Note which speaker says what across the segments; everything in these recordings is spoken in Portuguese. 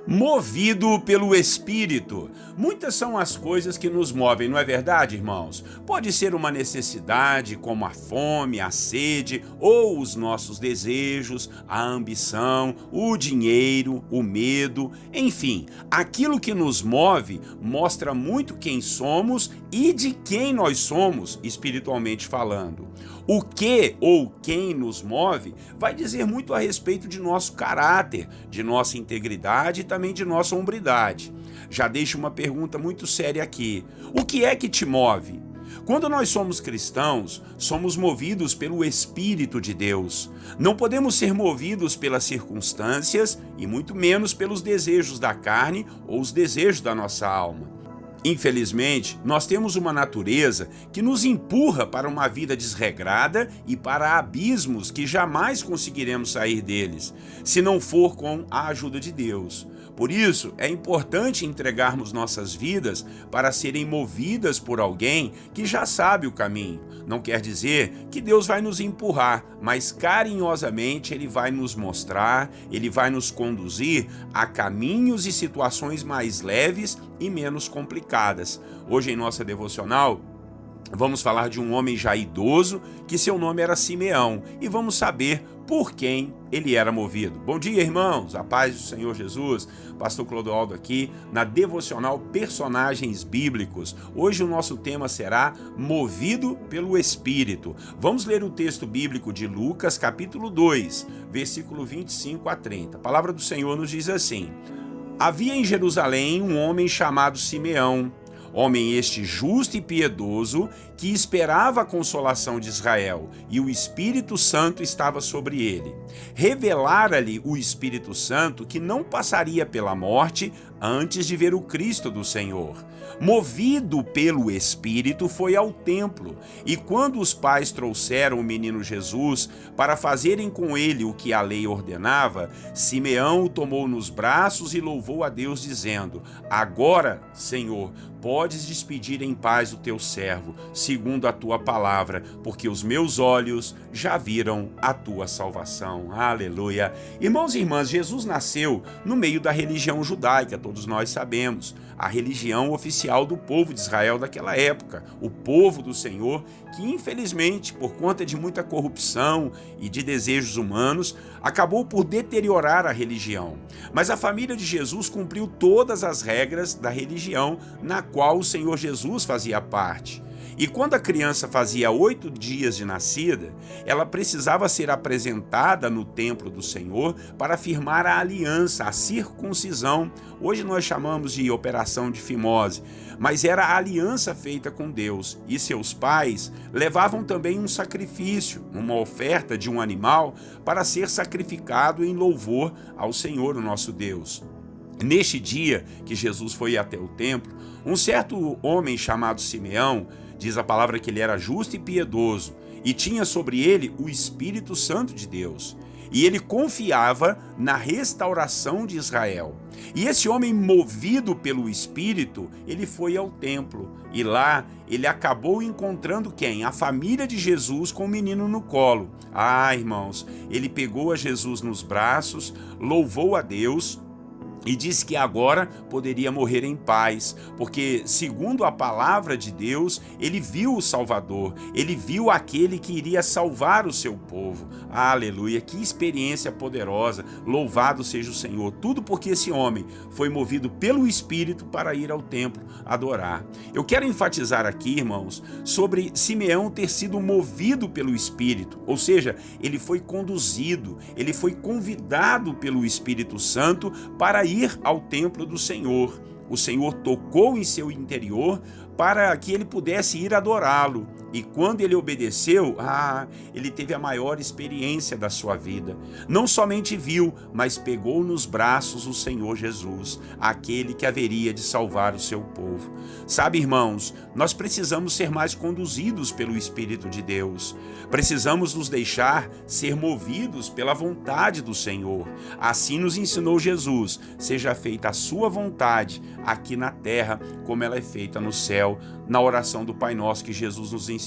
Speaker 1: Movido pelo Espírito. Muitas são as coisas que nos movem, não é verdade, irmãos? Pode ser uma necessidade, como a fome, a sede, ou os nossos desejos, a ambição, o dinheiro, o medo, enfim, aquilo que nos move mostra muito quem somos e de quem nós somos, espiritualmente falando. O que ou quem nos move vai dizer muito a respeito de nosso caráter, de nossa integridade e também de nossa hombridade. Já deixo uma pergunta muito séria aqui. O que é que te move? Quando nós somos cristãos, somos movidos pelo Espírito de Deus. Não podemos ser movidos pelas circunstâncias e muito menos pelos desejos da carne ou os desejos da nossa alma. Infelizmente, nós temos uma natureza que nos empurra para uma vida desregrada e para abismos que jamais conseguiremos sair deles, se não for com a ajuda de Deus. Por isso, é importante entregarmos nossas vidas para serem movidas por alguém que já sabe o caminho. Não quer dizer que Deus vai nos empurrar, mas carinhosamente Ele vai nos mostrar, Ele vai nos conduzir a caminhos e situações mais leves e menos complicadas. Hoje em nossa devocional, vamos falar de um homem já idoso, que seu nome era Simeão, e vamos saber por quem ele era movido. Bom dia, irmãos, a paz do Senhor Jesus. Pastor Clodoaldo aqui na devocional Personagens Bíblicos. Hoje o nosso tema será Movido pelo Espírito. Vamos ler o texto bíblico de Lucas, capítulo 2, versículo 25 a 30. A palavra do Senhor nos diz assim: Havia em Jerusalém um homem chamado Simeão, homem este justo e piedoso, que esperava a consolação de Israel, e o Espírito Santo estava sobre ele. Revelara-lhe o Espírito Santo que não passaria pela morte antes de ver o Cristo do Senhor. Movido pelo Espírito, foi ao templo, e quando os pais trouxeram o menino Jesus para fazerem com ele o que a lei ordenava, Simeão o tomou nos braços e louvou a Deus, dizendo: Agora, Senhor, podes despedir em paz o teu servo, segundo a tua palavra, porque os meus olhos já viram a tua salvação. Aleluia! Irmãos e irmãs, Jesus nasceu no meio da religião judaica, todos nós sabemos, a religião oficial do povo de Israel daquela época, o povo do Senhor, que infelizmente, por conta de muita corrupção e de desejos humanos, acabou por deteriorar a religião. Mas a família de Jesus cumpriu todas as regras da religião na qual o Senhor Jesus fazia parte. E quando a criança fazia 8 dias de nascida, ela precisava ser apresentada no templo do Senhor para firmar a aliança, a circuncisão. Hoje nós chamamos de operação de fimose, mas era a aliança feita com Deus. E seus pais levavam também um sacrifício, uma oferta de um animal para ser sacrificado em louvor ao Senhor, o nosso Deus. Neste dia que Jesus foi até o templo, um certo homem chamado Simeão, diz a palavra que ele era justo e piedoso, e tinha sobre ele o Espírito Santo de Deus. E ele confiava na restauração de Israel. E esse homem, movido pelo Espírito, ele foi ao templo. E lá ele acabou encontrando quem? A família de Jesus com o menino no colo. Ah, irmãos, ele pegou a Jesus nos braços, louvou a Deus e disse que agora poderia morrer em paz, porque, segundo a palavra de Deus, ele viu o Salvador, ele viu aquele que iria salvar o seu povo. Aleluia, que experiência poderosa, louvado seja o Senhor. Tudo porque esse homem foi movido pelo Espírito para ir ao templo adorar. Eu quero enfatizar aqui, irmãos, sobre Simeão ter sido movido pelo Espírito, ou seja, ele foi conduzido, ele foi convidado pelo Espírito Santo para ir ao templo do Senhor. O Senhor tocou em seu interior para que ele pudesse ir adorá-lo. E quando ele obedeceu, ele teve a maior experiência da sua vida. Não somente viu, mas pegou nos braços o Senhor Jesus, aquele que haveria de salvar o seu povo. Sabe, irmãos, nós precisamos ser mais conduzidos pelo Espírito de Deus. Precisamos nos deixar ser movidos pela vontade do Senhor. Assim nos ensinou Jesus: seja feita a sua vontade aqui na terra, como ela é feita no céu, na oração do Pai Nosso que Jesus nos ensinou.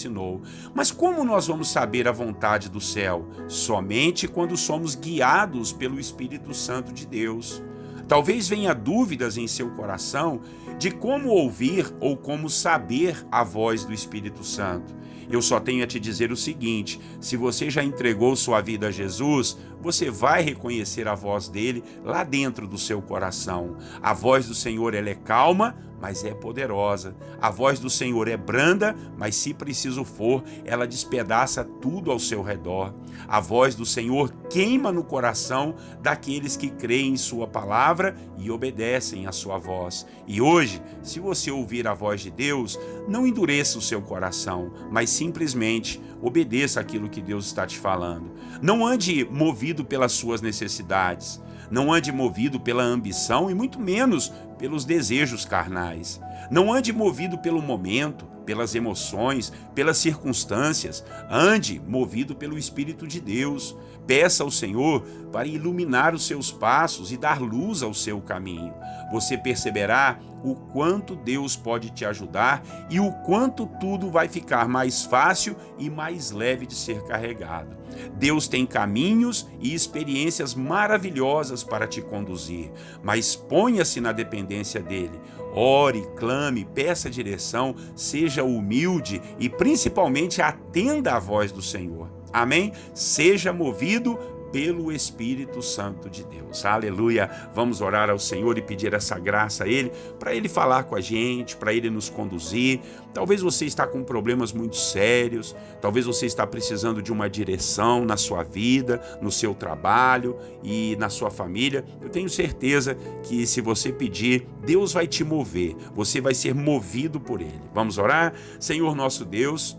Speaker 1: Mas como nós vamos saber a vontade do céu? Somente quando somos guiados pelo Espírito Santo de Deus. Talvez venha dúvidas em seu coração de como ouvir ou como saber a voz do Espírito Santo. Eu só tenho a te dizer o seguinte: se você já entregou sua vida a Jesus, você vai reconhecer a voz dele lá dentro do seu coração. A voz do Senhor, ela é calma, mas é poderosa. A voz do Senhor é branda, mas se preciso for, ela despedaça tudo ao seu redor. A voz do Senhor queima no coração daqueles que creem em sua palavra e obedecem à sua voz. E hoje, se você ouvir a voz de Deus, não endureça o seu coração, mas simplesmente obedeça aquilo que Deus está te falando. Não ande movido pelas suas necessidades. Não ande movido pela ambição e muito menos pelos desejos carnais. Não ande movido pelo momento, pelas emoções, pelas circunstâncias. Ande movido pelo Espírito de Deus. Peça ao Senhor para iluminar os seus passos e dar luz ao seu caminho. Você perceberá o quanto Deus pode te ajudar e o quanto tudo vai ficar mais fácil e mais leve de ser carregado. Deus tem caminhos e experiências maravilhosas para te conduzir, mas ponha-se na dependência dele. Ore, clame, peça direção, seja humilde e principalmente atenda à voz do Senhor. Amém? Seja movido pelo Espírito Santo de Deus. Aleluia! Vamos orar ao Senhor e pedir essa graça a Ele, para Ele falar com a gente, para Ele nos conduzir. Talvez você está com problemas muito sérios, talvez você está precisando de uma direção na sua vida, no seu trabalho e na sua família. Eu tenho certeza que se você pedir, Deus vai te mover, você vai ser movido por Ele. Vamos orar? Senhor nosso Deus,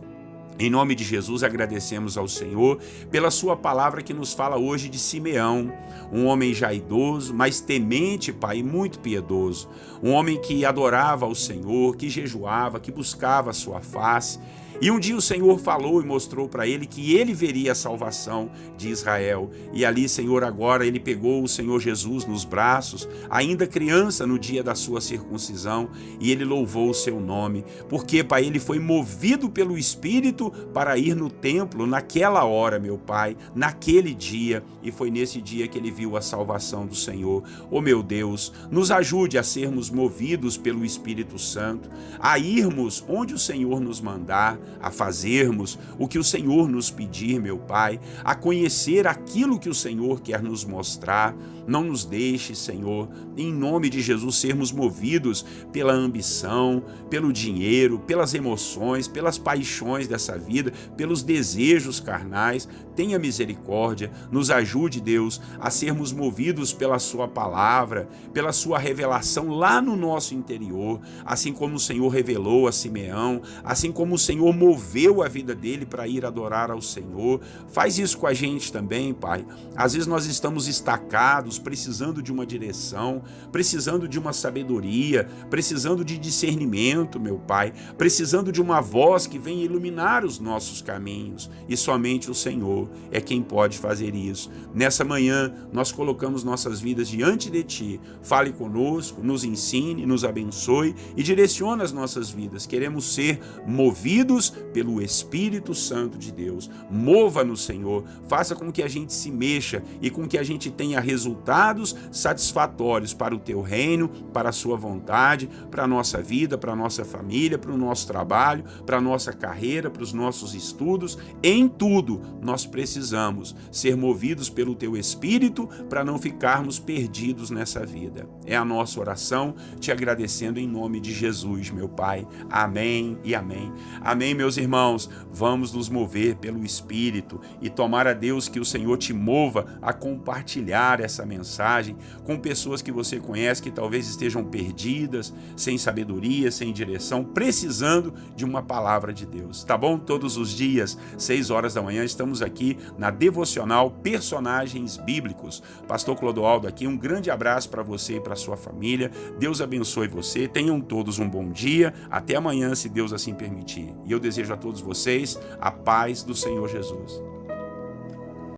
Speaker 1: em nome de Jesus, agradecemos ao Senhor pela sua palavra que nos fala hoje de Simeão, um homem já idoso, mas temente, Pai, e muito piedoso. Um homem que adorava ao Senhor, que jejuava, que buscava a sua face. E um dia o Senhor falou e mostrou para ele que ele veria a salvação de Israel. E ali, Senhor, agora ele pegou o Senhor Jesus nos braços, ainda criança no dia da sua circuncisão, e ele louvou o seu nome. Porque, Pai, ele foi movido pelo Espírito para ir no templo naquela hora, meu Pai, naquele dia. E foi nesse dia que ele viu a salvação do Senhor. Oh, meu Deus, nos ajude a sermos movidos pelo Espírito Santo, a irmos onde o Senhor nos mandar, a fazermos o que o Senhor nos pedir, meu Pai, a conhecer aquilo que o Senhor quer nos mostrar. Não nos deixe, Senhor, em nome de Jesus, sermos movidos pela ambição, pelo dinheiro, pelas emoções, pelas paixões dessa vida, pelos desejos carnais. Tenha misericórdia, nos ajude, Deus, a sermos movidos pela sua palavra, pela sua revelação lá no nosso interior, assim como o Senhor revelou a Simeão, assim como o Senhor moveu a vida dele para ir adorar ao Senhor. Faz isso com a gente também, Pai. Às vezes nós estamos estacados, precisando de uma direção, precisando de uma sabedoria, precisando de discernimento, meu Pai, precisando de uma voz que venha iluminar os nossos caminhos, e somente o Senhor é quem pode fazer isso. Nessa manhã, nós colocamos nossas vidas diante de Ti. Fale conosco, nos ensine, nos abençoe e direcione as nossas vidas. Queremos ser movidos pelo Espírito Santo de Deus. Mova-nos, Senhor, faça com que a gente se mexa e com que a gente tenha resultados satisfatórios para o Teu reino, para a Sua vontade, para a nossa vida, para a nossa família, para o nosso trabalho, para a nossa carreira, para os nossos estudos. Em tudo, nós precisamos ser movidos pelo Teu Espírito para não ficarmos perdidos nessa vida. É a nossa oração, te agradecendo em nome de Jesus, meu Pai. Amém e amém. Amém, meus irmãos. Vamos nos mover pelo Espírito e tomar a Deus que o Senhor te mova a compartilhar essa mensagem com pessoas que você conhece que talvez estejam perdidas, sem sabedoria, sem direção, precisando de uma palavra de Deus. Tá bom? Todos os dias, 6 horas da manhã, estamos aqui na devocional Personagens Bíblicos. Pastor Clodoaldo aqui, um grande abraço para você e para sua família. Deus abençoe você. Tenham todos um bom dia. Até amanhã, se Deus assim permitir. E eu desejo a todos vocês a paz do Senhor Jesus.